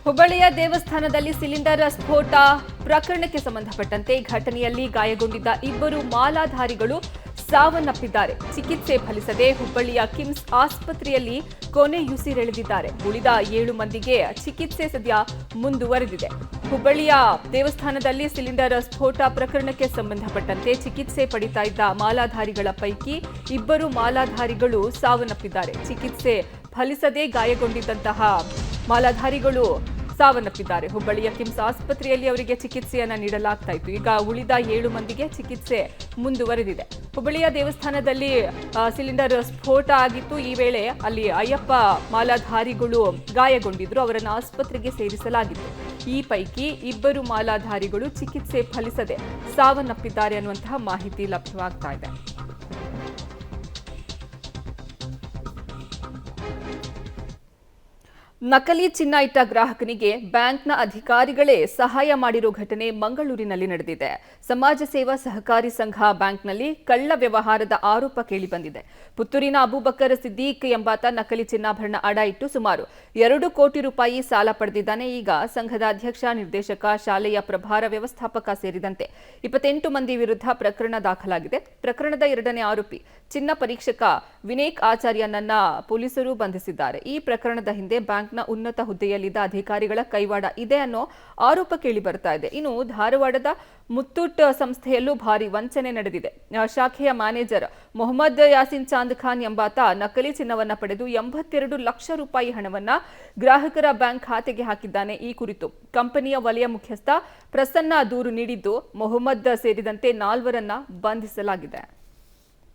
ಹುಬ್ಬಳ್ಳಿಯ ದೇವಸ್ಥಾನದಲ್ಲಿ ಸಿಲಿಂಡರ್ ಸ್ಫೋಟ ಪ್ರಕರಣಕ್ಕೆ ಸಂಬಂಧಪಟ್ಟಂತೆ ಘಟನೆಯಲ್ಲಿ ಗಾಯಗೊಂಡಿದ್ದ ಇಬ್ಬರು ಮಾಲಾಧಾರಿಗಳು ಸಾವನ್ನಪ್ಪಿದ್ದಾರೆ. ಚಿಕಿತ್ಸೆ ಫಲಿಸದೆ ಹುಬ್ಬಳ್ಳಿಯ ಕಿಮ್ಸ್ ಆಸ್ಪತ್ರೆಯಲ್ಲಿ ಕೊನೆಯುಸಿರೆಳೆದಿದ್ದಾರೆ. ಉಳಿದ 7 ಮಂದಿಗೆ ಚಿಕಿತ್ಸೆ ಸದ್ಯ ಮುಂದುವರೆದಿದೆ. ಹುಬ್ಬಳ್ಳಿಯ ದೇವಸ್ಥಾನದಲ್ಲಿ ಸಿಲಿಂಡರ್ ಸ್ಫೋಟ ಪ್ರಕರಣಕ್ಕೆ ಸಂಬಂಧಪಟ್ಟಂತೆ ಚಿಕಿತ್ಸೆ ಪಡಿತಾ ಇದ್ದ ಮಾಲಾಧಾರಿಗಳ ಪೈಕಿ ಇಬ್ಬರು ಮಾಲಾಧಾರಿಗಳು ಸಾವನ್ನಪ್ಪಿದ್ದಾರೆ. ಚಿಕಿತ್ಸೆ ಫಲಿಸದೆ ಗಾಯಗೊಂಡಿದ್ದಂತಹ ಮಾಲಾಧಾರಿಗಳು ಸಾವನ್ನಪ್ಪಿದ್ದಾರೆ. ಹುಬ್ಬಳ್ಳಿಯ ಕಿಮ್ಸ್ ಆಸ್ಪತ್ರೆಯಲ್ಲಿ ಅವರಿಗೆ ಚಿಕಿತ್ಸೆಯನ್ನ ನೀಡಲಾಗ್ತಾ ಇತ್ತು. ಈಗ ಉಳಿದ 7 ಮಂದಿಗೆ ಚಿಕಿತ್ಸೆ ಮುಂದುವರೆದಿದೆ. ಹುಬ್ಬಳ್ಳಿಯ ದೇವಸ್ಥಾನದಲ್ಲಿ ಸಿಲಿಂಡರ್ ಸ್ಫೋಟ ಆಗಿತ್ತು. ಈ ವೇಳೆ ಅಲ್ಲಿ ಅಯ್ಯಪ್ಪ ಮಾಲಾಧಾರಿಗಳು ಗಾಯಗೊಂಡಿದ್ರು. ಅವರನ್ನು ಆಸ್ಪತ್ರೆಗೆ ಸೇರಿಸಲಾಗಿತ್ತು. ಈ ಪೈಕಿ ಇಬ್ಬರು ಮಾಲಾಧಾರಿಗಳು ಚಿಕಿತ್ಸೆ ಫಲಿಸದೆ ಸಾವನ್ನಪ್ಪಿದ್ದಾರೆ ಅನ್ನುವಂತಹ ಮಾಹಿತಿ ಲಭ್ಯವಾಗ್ತಾ ಇದೆ. ನಕಲಿ ಚಿನ್ನ ಇಟ್ಟ ಗ್ರಾಹಕನಿಗೆ ಬ್ಯಾಂಕ್ನ ಅಧಿಕಾರಿಗಳೇ ಸಹಾಯ ಮಾಡಿರೋ ಘಟನೆ ಮಂಗಳೂರಿನಲ್ಲಿ ನಡೆದಿದೆ. ಸಮಾಜ ಸೇವಾ ಸಹಕಾರಿ ಸಂಘ ಬ್ಯಾಂಕ್ನಲ್ಲಿ ಕಳ್ಳ ವ್ಯವಹಾರದ ಆರೋಪ ಕೇಳಿಬಂದಿದೆ. ಪುತ್ತೂರಿನ ಅಬೂಬಕರ್ ಸಿದ್ದೀಕ್ ಎಂಬಾತ ನಕಲಿ ಚಿನ್ನಾಭರಣ ಅಡ ಇಟ್ಟು ಸುಮಾರು 2 ಕೋಟಿ ರೂಪಾಯಿ ಸಾಲ ಪಡೆದಿದ್ದಾನೆ. ಈಗ ಸಂಘದ ಅಧ್ಯಕ್ಷ, ನಿರ್ದೇಶಕ, ಶಾಲೆಯ ಪ್ರಭಾರ ವ್ಯವಸ್ಥಾಪಕ ಸೇರಿದಂತೆ 28 ಮಂದಿ ವಿರುದ್ಧ ಪ್ರಕರಣ ದಾಖಲಾಗಿದೆ. ಪ್ರಕರಣದ 2ನೇ ಆರೋಪಿ ಚಿನ್ನ ಪರೀಕ್ಷಕ ವಿನೇಕ್ ಆಚಾರ್ಯನನ್ನ ಪೊಲೀಸರು ಬಂಧಿಸಿದ್ದಾರೆ. ಈ ಪ್ರಕರಣದ ಹಿಂದೆ ಬ್ಯಾಂಕ್ನ ಉನ್ನತ ಹುದ್ದೆಯಲ್ಲಿದ್ದ ಅಧಿಕಾರಿಗಳ ಕೈವಾಡ ಇದೆ ಅನ್ನೋ ಆರೋಪ ಕೇಳಿ ಬರ್ತಾ ಇದೆ. ಇನ್ನು ಧಾರವಾಡದ ಮುತ್ತೂಟ್ ಸಂಸ್ಥೆಯಲ್ಲೂ ಭಾರಿ ವಂಚನೆ ನಡೆದಿದೆ. ಶಾಖೆಯ ಮ್ಯಾನೇಜರ್ ಮೊಹಮ್ಮದ್ ಯಾಸಿನ್ ಚಾಂದ್ ಖಾನ್ ಎಂಬಾತ ನಕಲಿ ಚಿನ್ನವನ್ನ ಪಡೆದು 82 ಲಕ್ಷ ರೂಪಾಯಿ ಹಣವನ್ನ ಗ್ರಾಹಕರ ಬ್ಯಾಂಕ್ ಖಾತೆಗೆ ಹಾಕಿದ್ದಾನೆ. ಈ ಕುರಿತು ಕಂಪನಿಯ ವಲಯ ಮುಖ್ಯಸ್ಥ ಪ್ರಸನ್ನ ದೂರು ನೀಡಿದ್ದು, ಮೊಹಮ್ಮದ್ ಸೇರಿದಂತೆ 4 ಬಂಧಿಸಲಾಗಿದೆ.